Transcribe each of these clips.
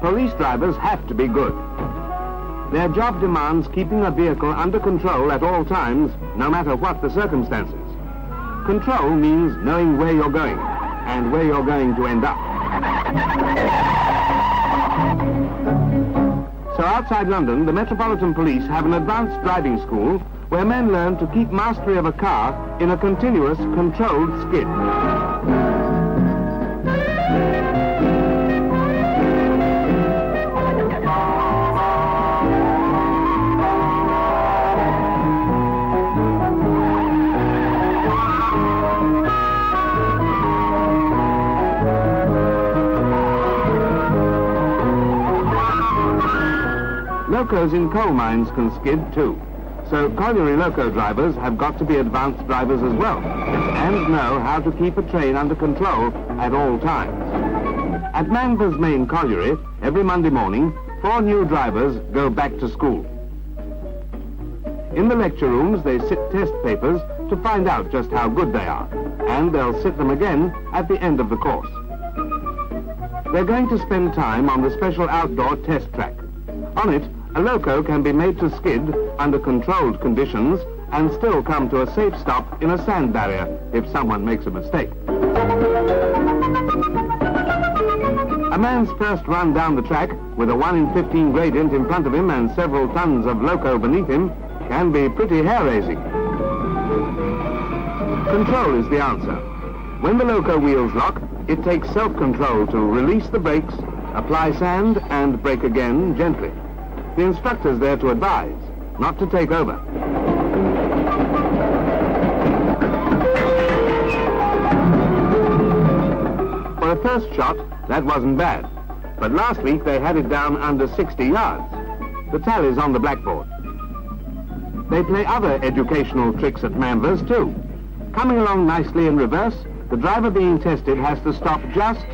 police drivers have to be good. Their job demands keeping a vehicle under control at all times, no matter what the circumstances. Control means knowing where you're going and where you're going to end up. So outside London, the Metropolitan Police have an advanced driving school where men learn to keep mastery of a car in a continuous, controlled skid. Locos in coal mines can skid too. So colliery loco drivers have got to be advanced drivers as well, and know how to keep a train under control at all times. At Manvers Main Colliery, every Monday morning, 4 new drivers go back to school. In the lecture rooms, they sit test papers to find out just how good they are, and they'll sit them again at the end of the course. They're going to spend time on the special outdoor test track. On it, a loco can be made to skid under controlled conditions and still come to a safe stop in a sand barrier if someone makes a mistake. A man's first run down the track with a 1 in 15 gradient in front of him and several tons of loco beneath him can be pretty hair-raising. Control is the answer. When the loco wheels lock, it takes self-control to release the brakes, apply sand and brake again gently. The instructor's there to advise, not to take over. For a first shot, that wasn't bad. But last week they had it down under 60 yards. The tally's on the blackboard. They play other educational tricks at Manvers too. Coming along nicely in reverse, the driver being tested has to stop just,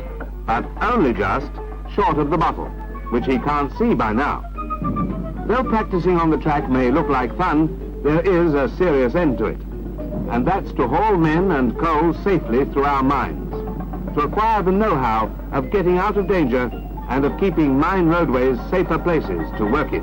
but only just, short of the bottle, which he can't see by now. Though practicing on the track may look like fun, there is a serious end to it. And that's to haul men and coal safely through our mines, to acquire the know-how of getting out of danger and of keeping mine roadways safer places to work in.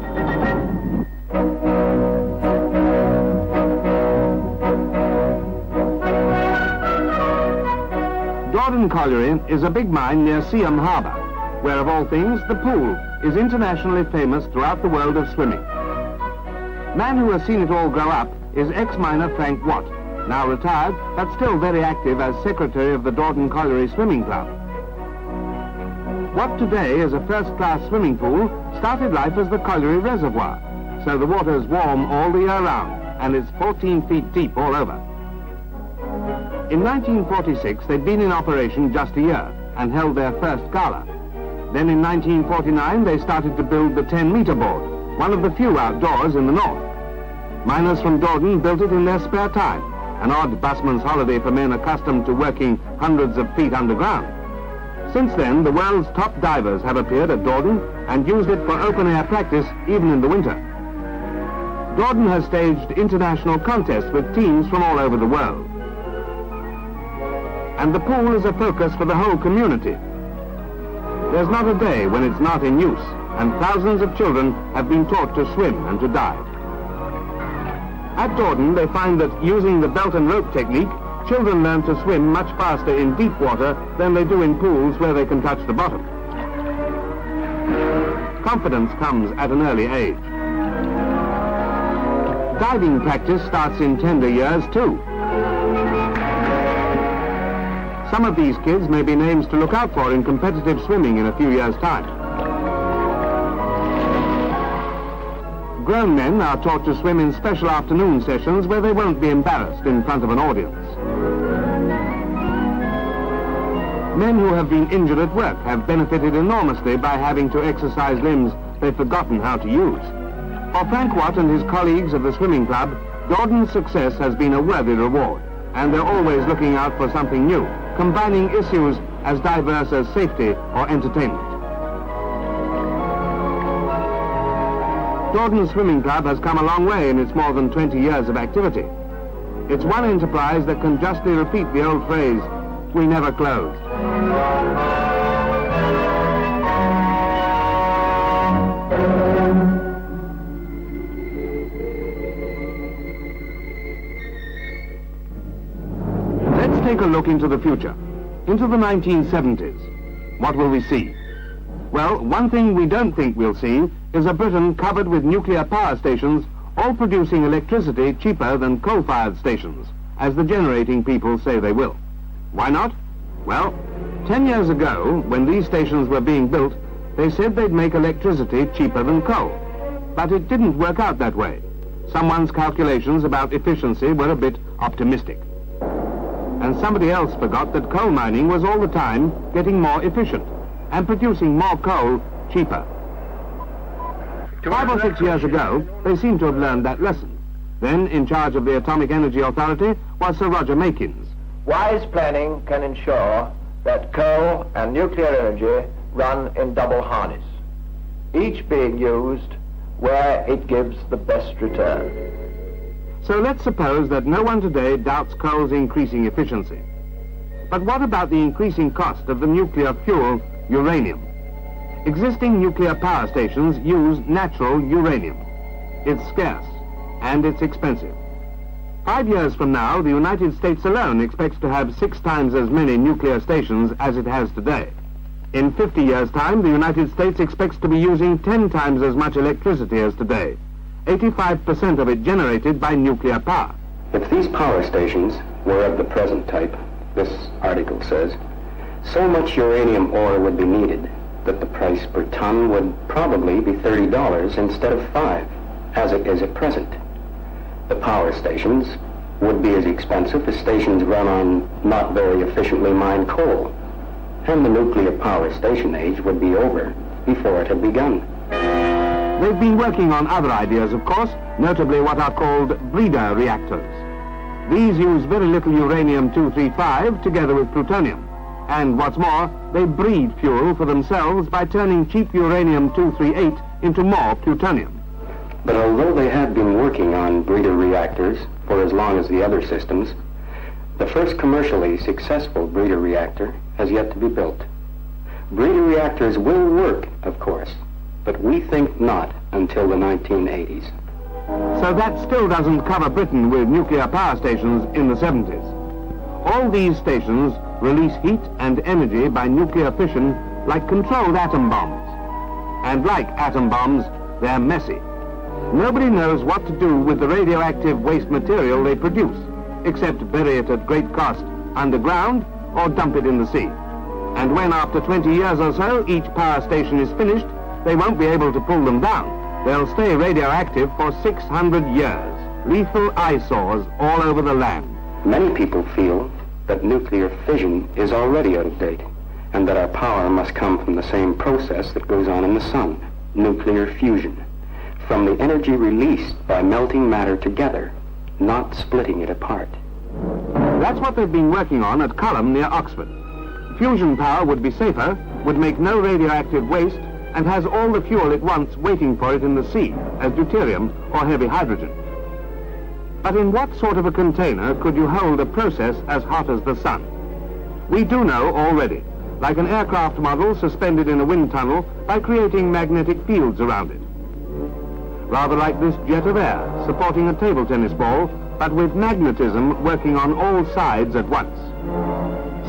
Dawdon Colliery is a big mine near Seaham Harbour, where of all things, the pool is internationally famous throughout the world of swimming. Man who has seen it all grow up is ex-miner Frank Watt, now retired, but still very active as secretary of the Dawdon Colliery Swimming Club. What today is a first-class swimming pool started life as the Colliery Reservoir, so the water's warm all the year round, and it's 14 feet deep all over. In 1946, they'd been in operation just a year and held their first gala. Then in 1949, they started to build the 10-meter board, one of the few outdoors in the north. Miners from Dawdon built it in their spare time, an odd busman's holiday for men accustomed to working hundreds of feet underground. Since then, the world's top divers have appeared at Dawdon and used it for open-air practice even in the winter. Dawdon has staged international contests with teams from all over the world. And the pool is a focus for the whole community. There's not a day when it's not in use, and thousands of children have been taught to swim and to dive. At Dawdon, they find that using the belt and rope technique, children learn to swim much faster in deep water than they do in pools where they can touch the bottom. Confidence comes at an early age. Diving practice starts in tender years too. Some of these kids may be names to look out for in competitive swimming in a few years' time. Grown men are taught to swim in special afternoon sessions where they won't be embarrassed in front of an audience. Men who have been injured at work have benefited enormously by having to exercise limbs they've forgotten how to use. For Frank Watt and his colleagues of the swimming club, Dawdon's success has been a worthy reward, and they're always looking out for something new, combining issues as diverse as safety or entertainment. Dawdon Swimming Club has come a long way in its more than 20 years of activity. It's one enterprise that can justly repeat the old phrase, "We never closed." take a look into the future, into the 1970s. What will we see? Well, one thing we don't think we'll see is a Britain covered with nuclear power stations, all producing electricity cheaper than coal-fired stations, as the generating people say they will. Why not? Well, 10 years ago, when these stations were being built, they said they'd make electricity cheaper than coal. But it didn't work out that way. Someone's calculations about efficiency were a bit optimistic. And somebody else forgot that coal mining was all the time getting more efficient and producing more coal cheaper. 5 or 6 years ago, they seemed to have learned that lesson. Then, in charge of the Atomic Energy Authority was Sir Roger Makins. Wise planning can ensure that coal and nuclear energy run in double harness, each being used where it gives the best return. So let's suppose that no one today doubts coal's increasing efficiency. But what about the increasing cost of the nuclear fuel, uranium? Existing nuclear power stations use natural uranium. It's scarce, and it's expensive. 5 years from now, the United States alone expects to have 6 times as many nuclear stations as it has today. In 50 years' time, the United States expects to be using 10 times as much electricity as today, 85% of it generated by nuclear power. If these power stations were of the present type, this article says, so much uranium ore would be needed that the price per ton would probably be $30 instead of $5, as it is at present. The power stations would be as expensive as stations run on not very efficiently mined coal, and the nuclear power station age would be over before it had begun. They've been working on other ideas, of course, notably what are called breeder reactors. These use very little uranium-235 together with plutonium. And what's more, they breed fuel for themselves by turning cheap uranium-238 into more plutonium. But although they have been working on breeder reactors for as long as the other systems, the first commercially successful breeder reactor has yet to be built. Breeder reactors will work, of course, but we think not until the 1980s. So that still doesn't cover Britain with nuclear power stations in the 70s. All these stations release heat and energy by nuclear fission like controlled atom bombs. And like atom bombs, they're messy. Nobody knows what to do with the radioactive waste material they produce, except bury it at great cost underground or dump it in the sea. And when after 20 years or so each power station is finished, they won't be able to pull them down. They'll stay radioactive for 600 years, lethal eyesores all over the land. Many people feel that nuclear fission is already out of date, and that our power must come from the same process that goes on in the sun, nuclear fusion, from the energy released by melting matter together, not splitting it apart. That's what they've been working on at Culham near Oxford. Fusion power would be safer, would make no radioactive waste, and has all the fuel it wants waiting for it in the sea, as deuterium or heavy hydrogen. But in what sort of a container could you hold a process as hot as the sun? We do know already, like an aircraft model suspended in a wind tunnel by creating magnetic fields around it. Rather like this jet of air supporting a table tennis ball, but with magnetism working on all sides at once.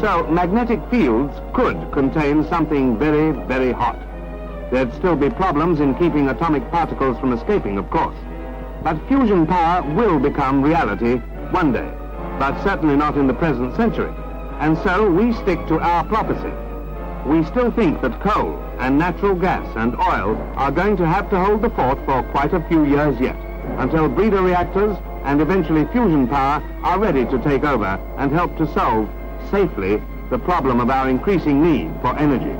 So magnetic fields could contain something very, very hot. There'd still be problems in keeping atomic particles from escaping, of course. But fusion power will become reality one day, but certainly not in the present century. And so we stick to our prophecy. We still think that coal and natural gas and oil are going to have to hold the fort for quite a few years yet, until breeder reactors and eventually fusion power are ready to take over and help to solve safely the problem of our increasing need for energy.